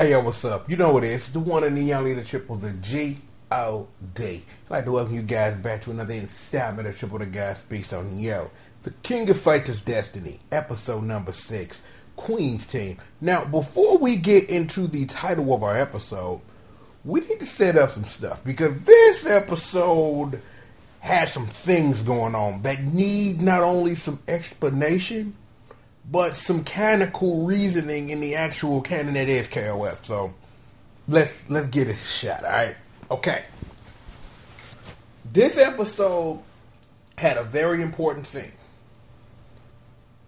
Hey, yo, what's up? You know what it is. The one and the only, the triple, the G.O.D. I'd like to welcome you guys back to another installment of Triple the Guy Speaks on the King of Fighters Destiny, episode number 6, Queen's Team. Now, before we get into the title of our episode, we need to set up some stuff, because this episode has some things going on that need not only some explanation, but some canonical reasoning in the actual canon that is KOF. So let's get it shot, alright? Okay. This episode had a very important thing.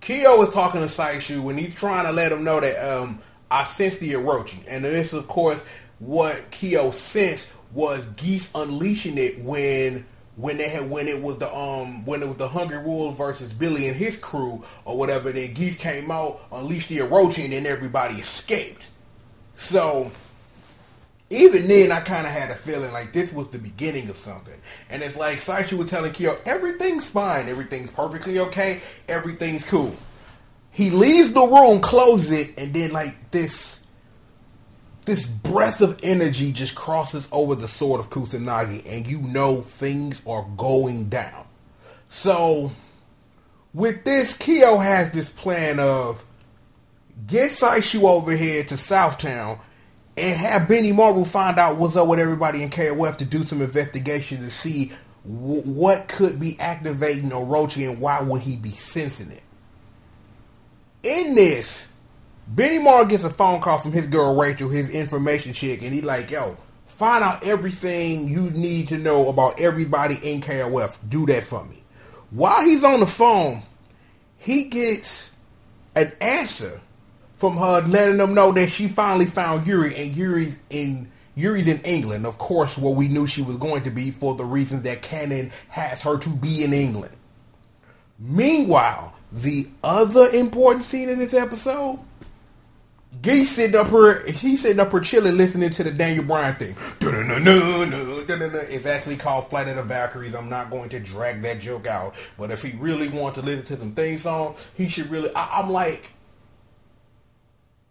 Kyo is talking to Saishu and he's trying to let him know that I sense the Orochi. And this, of course, what Kyo sensed was Geese unleashing it when it was the Hungry Wolves versus Billy and his crew or whatever. Then Geese came out, unleashed the Orochi, and then everybody escaped. So even then, I kind of had a feeling like this was the beginning of something. And it's like Saishu was telling Kyo, everything's fine, everything's perfectly okay, everything's cool. He leaves the room, closes it, and then like this breath of energy just crosses over the sword of Kusanagi, and you know things are going down. So with this, Kyo has this plan of get Saishu over here to Southtown and have Benny Maru find out what's up with everybody in KOF to do some investigation to see what could be activating Orochi and why would he be sensing it. In this, Benny Maru gets a phone call from his girl Rachel, his information chick, and he like, yo, find out everything you need to know about everybody in KOF. Do that for me. While he's on the phone, he gets an answer from her letting him know that she finally found Yuri, and Yuri's in England. Of course, what we knew she was going to be for the reasons that canon has her to be in England. Meanwhile, the other important scene in this episode, he's sitting up here chilling, listening to the Daniel Bryan thing. It's actually called Flight of the Valkyries. I'm not going to drag that joke out, but if he really wants to listen to some theme songs, he should really. I'm like,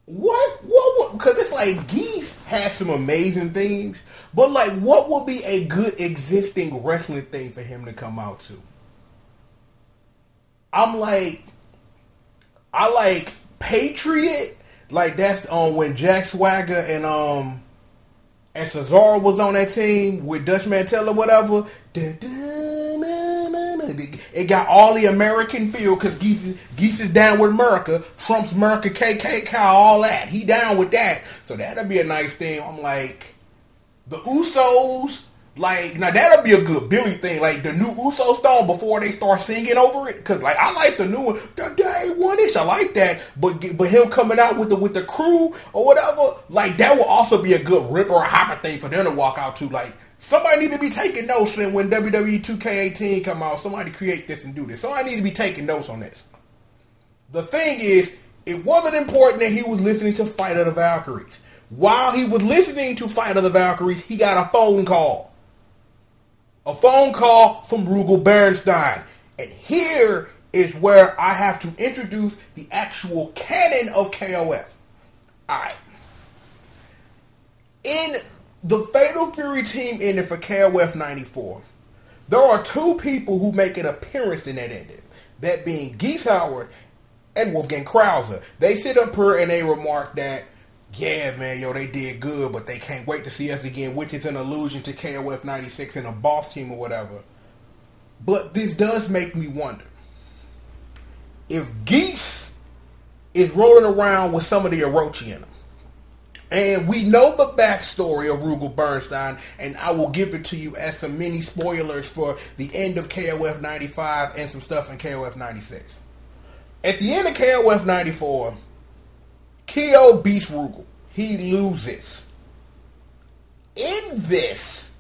what? Because it's like Geese has some amazing themes, but like, what would be a good existing wrestling thing for him to come out to? I'm like, I like Patriot. Like that's when Jack Swagger and Cesaro was on that team with Dutch Mantel or whatever. It got all the American feel because Geese is down with America. Trump's America, KKK, all that. He down with that. So that'll be a nice thing. I'm like, the Usos. Like, now that'll be a good Billy thing. Like, the new Uso song before they start singing over it. Because, like, I like the new one. The day one-ish. I like that. But him coming out with the crew or whatever, like, that will also be a good rip or a hopper thing for them to walk out to. Like, somebody need to be taking notes when WWE 2K18 come out. Somebody create this and do this. Somebody need to be taking notes on this. The thing is, it wasn't important that he was listening to Fight of the Valkyries. While he was listening to Fight of the Valkyries, he got a phone call. A phone call from Rugal Bernstein. And here is where I have to introduce the actual canon of KOF. Alright. In the Fatal Fury team ending for KOF 94, there are two people who make an appearance in that ending. That being Geese Howard and Wolfgang Krauser. They sit up here and they remark that, yeah, man, yo, they did good, but they can't wait to see us again, which is an allusion to KOF 96 and a boss team or whatever. But this does make me wonder. If Geese is rolling around with some of the Orochi in him, and we know the backstory of Rugal Bernstein, and I will give it to you as some mini spoilers for the end of KOF 95 and some stuff in KOF 96. At the end of KOF 94, Kyo beats Rugal. He loses. In this,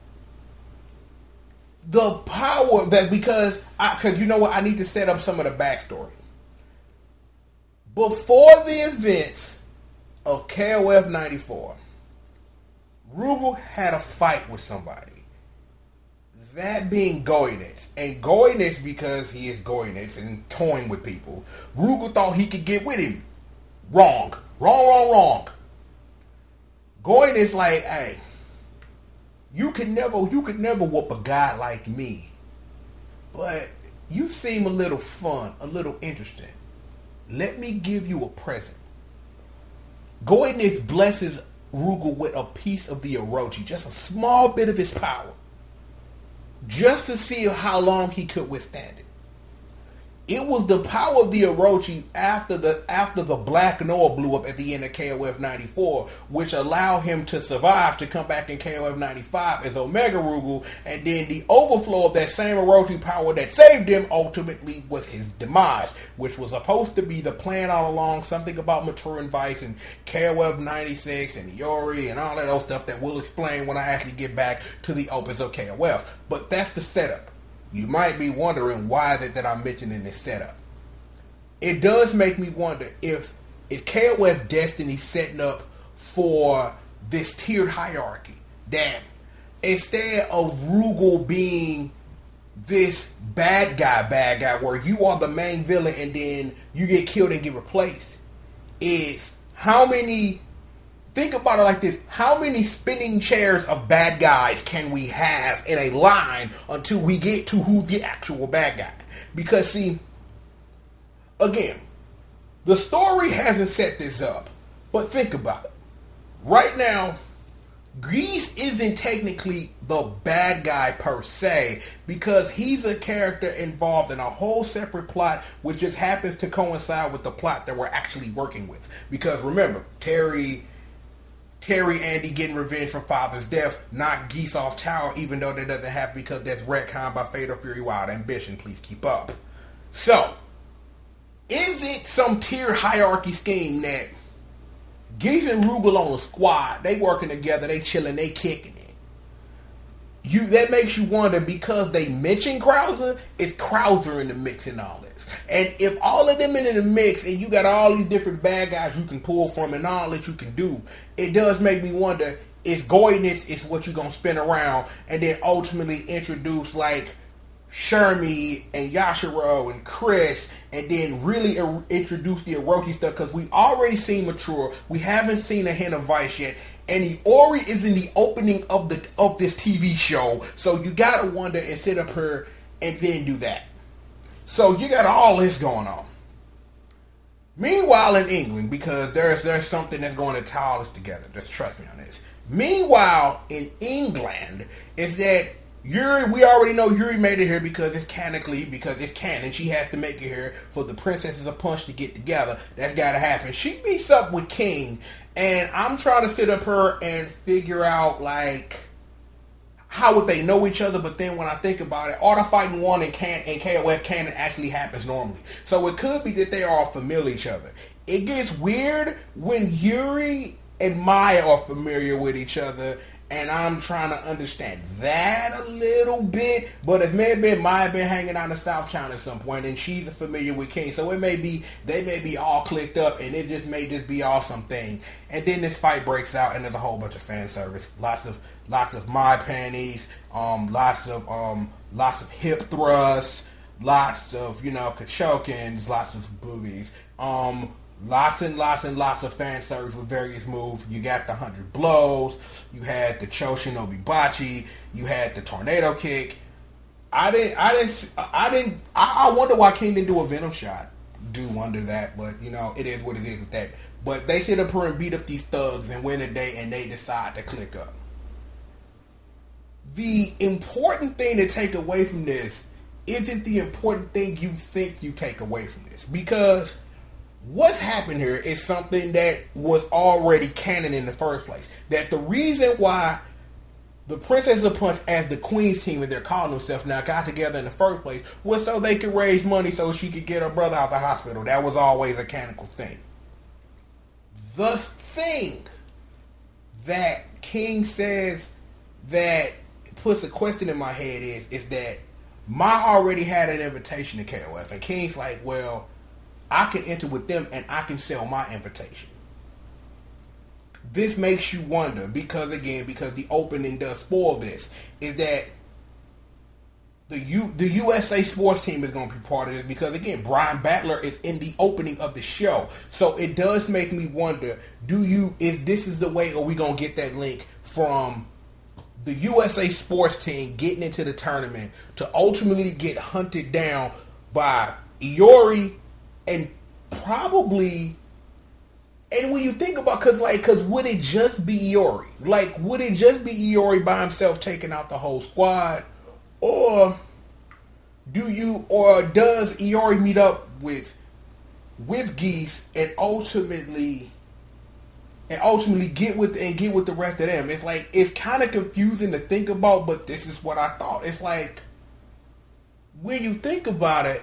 the power that because you know what, I need to set up some of the backstory. Before the events of KOF 94, Rugal had a fight with somebody. That being Goynitz. And Goynitz, because he is Goynitz and toying with people, Rugal thought he could get with him. Wrong. Wrong. Gordon is like, hey, you could never whoop a guy like me, but you seem a little fun, a little interesting. Let me give you a present. Gordon blesses Rugal with a piece of the Orochi, just a small bit of his power, just to see how long he could withstand it. It was the power of the Orochi after the Black Noah blew up at the end of KOF 94, which allowed him to survive to come back in KOF 95 as Omega Rugal, and then the overflow of that same Orochi power that saved him ultimately was his demise, which was supposed to be the plan all along, something about Maturin Vice and KOF 96 and Yori and all that old stuff that we'll explain when I actually get back to the opens of KOF. But that's the setup. You might be wondering why that I'm mentioning this setup. It does make me wonder if KOF Destiny setting up for this tiered hierarchy. That instead of Rugal being this bad guy where you are the main villain and then you get killed and get replaced, is how many... Think about it like this. How many spinning chairs of bad guys can we have in a line until we get to who's the actual bad guy? Because, see, again, the story hasn't set this up. But think about it. Right now, Grease isn't technically the bad guy per se, because he's a character involved in a whole separate plot which just happens to coincide with the plot that we're actually working with. Because remember, Terry Andy getting revenge for father's death knocked Geese off tower, even though that doesn't happen because that's retconned by Fatal Fury Wild Ambition. Please keep up. So, is it some tier hierarchy scheme that Geese and Rugal on a squad, they working together, they chilling, they kicking it? That makes you wonder, because they mention Krauser, is Krauser in the mix and all this? And if all of them in the mix and you got all these different bad guys you can pull from and all that you can do, it does make me wonder, is Goyness is what you're going to spin around and then ultimately introduce like Shermie and Yashiro and Chris, and then really introduce the Orochi stuff, because we already seen Mature, we haven't seen a hint of Vice yet, and the Ori is in the opening of this TV show, so you gotta wonder and sit up here and then do that. So you got all this going on. Meanwhile in England, because there's something that's going to tie all this together, just trust me on this. Meanwhile in England is that Yuri, we already know Yuri made it here because it's canon. She has to make it here for the Princesses of Punch to get together. That's got to happen. She meets up with King, and I'm trying to sit up her and figure out, like, how would they know each other? But then when I think about it, Art of Fighting 1 and KOF canon actually happens normally. So it could be that they all familiar each other. It gets weird when Yuri and Maya are familiar with each other, and I'm trying to understand that a little bit. But it may have been Maya been hanging out in South China at some point, and she's familiar with King. So it may be, they may be all clicked up, and it may just be all something. And then this fight breaks out, and there's a whole bunch of fan service. Lots of my panties, lots of hip thrusts, lots of, kachokins, lots of boobies, lots and lots of fan service with various moves. You got the 100 blows. You had the Choshinobi Bachi. You had the tornado kick. I wonder why King didn't do a Venom shot. Do wonder that, but it is what it is with that. But they sit up here and beat up these thugs and win a day, and they decide to click up. The important thing to take away from this isn't the important thing you think you take away from this, because what's happened here is something that was already canon in the first place. That the reason why the Princess of Punch as the Queen's team, and they're calling themselves now, got together in the first place was so they could raise money so she could get her brother out of the hospital. That was always a canonical thing. The thing that King says that puts a question in my head is that Ma already had an invitation to KOF, and King's like, well, I can enter with them and I can sell my invitation. This makes you wonder, because the opening does spoil this, is that the USA sports team is going to be part of this because again, Brian Battler is in the opening of the show, so it does make me wonder: if this is the way, are we going to get that link from the USA sports team getting into the tournament to ultimately get hunted down by Iori and probably? And when you think about, cause would it just be Iori? Like, would it just be Iori by himself taking out the whole squad? Or does Iori meet up with Geese and ultimately get with the rest of them? It's like, it's kind of confusing to think about, but this is what I thought. It's like, when you think about it,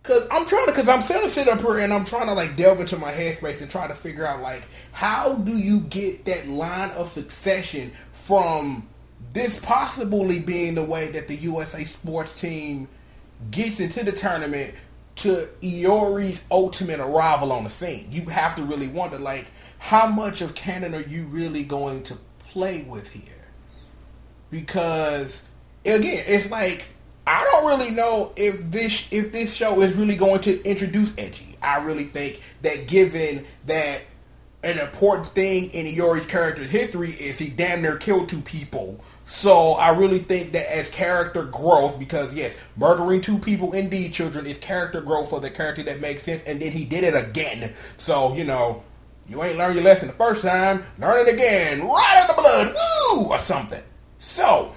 cause I'm trying to sit up here and I'm trying to like delve into my headspace and try to figure out like, how do you get that line of succession from this possibly being the way that the USA sports team gets into the tournament to Iori's ultimate arrival on the scene? You have to really wonder, like, how much of canon are you really going to play with here? Because again, it's like, I don't really know if this show is really going to introduce Edgy. I really think that given that an important thing in Iori's character's history is he damn near killed 2 people. So I really think that as character growth, because yes, murdering 2 people, indeed children, is character growth for the character that makes sense, and then he did it again. So, you know, you ain't learned your lesson the first time, learn it again, right in the blood, woo, or something. So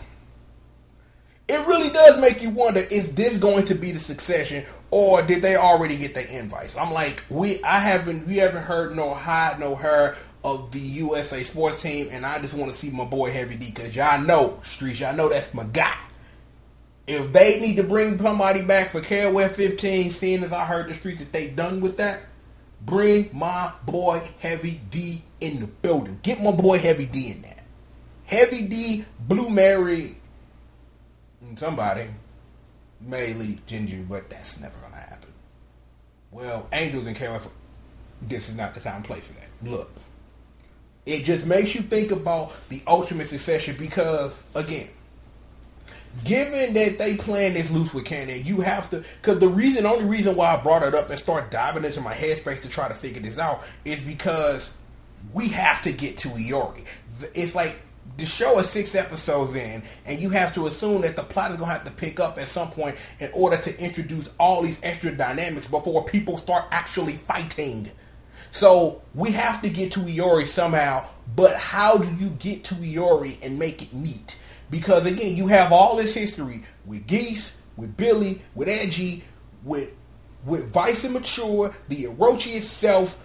it really does make you wonder, is this going to be the succession, or did they already get their invites? I'm like, we haven't heard no hide, no hair of the USA sports team, and I just want to see my boy Heavy D, because y'all know, streets, y'all know that's my guy. If they need to bring somebody back for KOF 15, seeing as I heard the streets that they done with that, bring my boy Heavy D in the building. Get my boy Heavy D in there. Heavy D, Blue Mary, somebody may lead Jinju, but that's never gonna happen. Well, Angels and KOF, this is not the time and place for that. Look, it just makes you think about the ultimate succession because, again, given that they playing this loose with canon, you have to, because only reason why I brought it up and start diving into my headspace to try to figure this out is because we have to get to Iori. It's like, the show is 6 episodes in, and you have to assume that the plot is going to have to pick up at some point in order to introduce all these extra dynamics before people start actually fighting. So we have to get to Iori somehow, but how do you get to Iori and make it neat? Because again, you have all this history with Geese, with Billy, with Edgy, with Vice and Mature, the Orochi itself.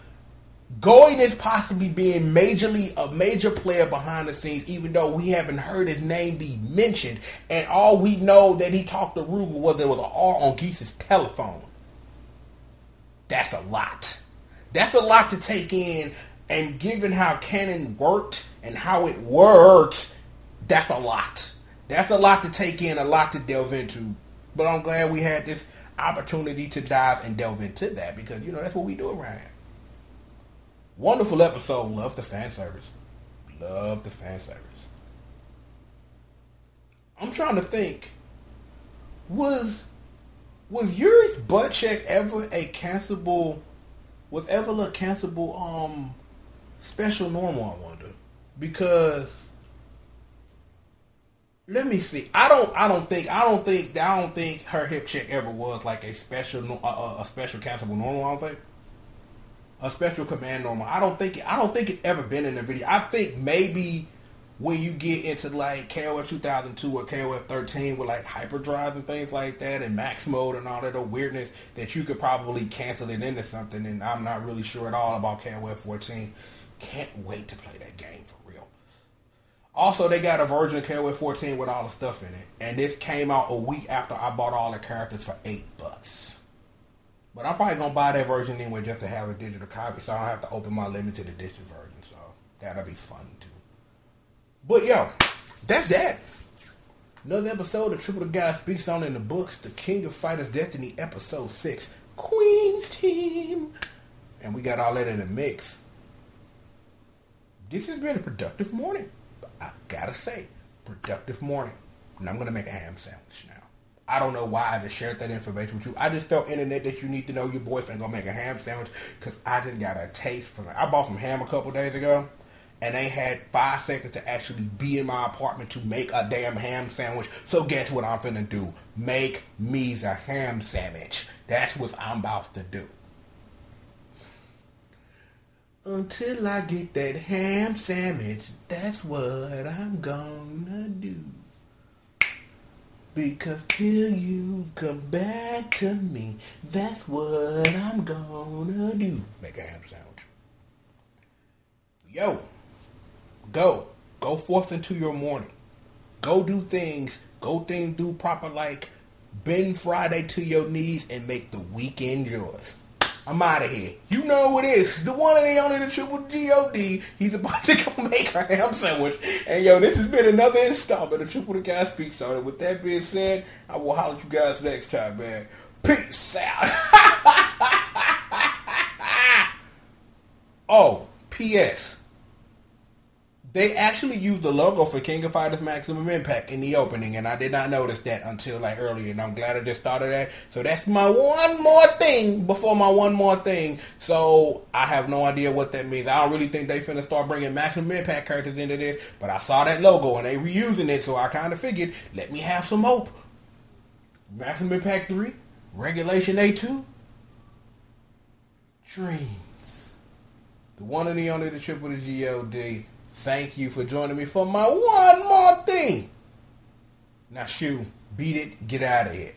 Going as possibly being a major player behind the scenes, even though we haven't heard his name be mentioned, and all we know that he talked to Rugal was there was an R on Geese's telephone. That's a lot. That's a lot to take in, and given how canon worked and how it works, that's a lot. That's a lot to take in, a lot to delve into. But I'm glad we had this opportunity to dive and delve into that because, you know, that's what we do around here. Wonderful episode. Love the fan service. Love the fan service. I'm trying to think. Was Yuri's butt check ever a cancelable? Was ever a cancelable special normal? I wonder, because let me see. I don't think her hip check ever was like a special cancelable normal. I don't think. A special command normal. I don't think it's ever been in the video. I think maybe when you get into like KOF 2002 or KOF 13 with like hyperdrive and things like that and max mode and all that old weirdness, that you could probably cancel it into something. And I'm not really sure at all about KOF 14. Can't wait to play that game for real. Also, they got a version of KOF 14 with all the stuff in it, and this came out a week after I bought all the characters for $8. But I'm probably going to buy that version anyway just to have a digital copy so I don't have to open my limited edition version. So that'll be fun too. But yo, that's that. Another episode of Triple the Guy Speaks On in the books. The King of Fighters Destiny episode 6. Queen's Team. And we got all that in the mix. This has been a productive morning. I gotta say, productive morning. and I'm going to make a ham sandwich now. I don't know why I just shared that information with you. I just felt internet that you need to know your boyfriend gonna make a ham sandwich because I just got a taste for it. I bought some ham a couple days ago and they had 5 seconds to actually be in my apartment to make a damn ham sandwich. So guess what I'm finna do? Make me a ham sandwich. That's what I'm about to do. Until I get that ham sandwich, that's what I'm gonna do. Because till you come back to me, that's what I'm gonna do. Make a ham sandwich. Yo, go forth into your morning. Go do things. Do proper like bend Friday to your knees and make the weekend yours. I'm out of here. You know who it is. The one and the only, the triple G.O.D. He's about to go make a ham sandwich. And yo, this has been another installment of Triple the Guy Speaks On It. With that being said, I will holler at you guys next time, man. Peace out. Oh, P.S. They actually used the logo for King of Fighters Maximum Impact in the opening, and I did not notice that until like earlier, and I'm glad I just thought of that. So that's my one more thing before my one more thing. So I have no idea what that means. I don't really think they finna start bringing Maximum Impact characters into this, but I saw that logo and they reusing it, so I kind of figured, let me have some hope. Maximum Impact 3, Regulation A2, Dreams. The one and the only, the triple the G.O.D. Thank you for joining me for my one more thing. Now, shoo, beat it, get out of here.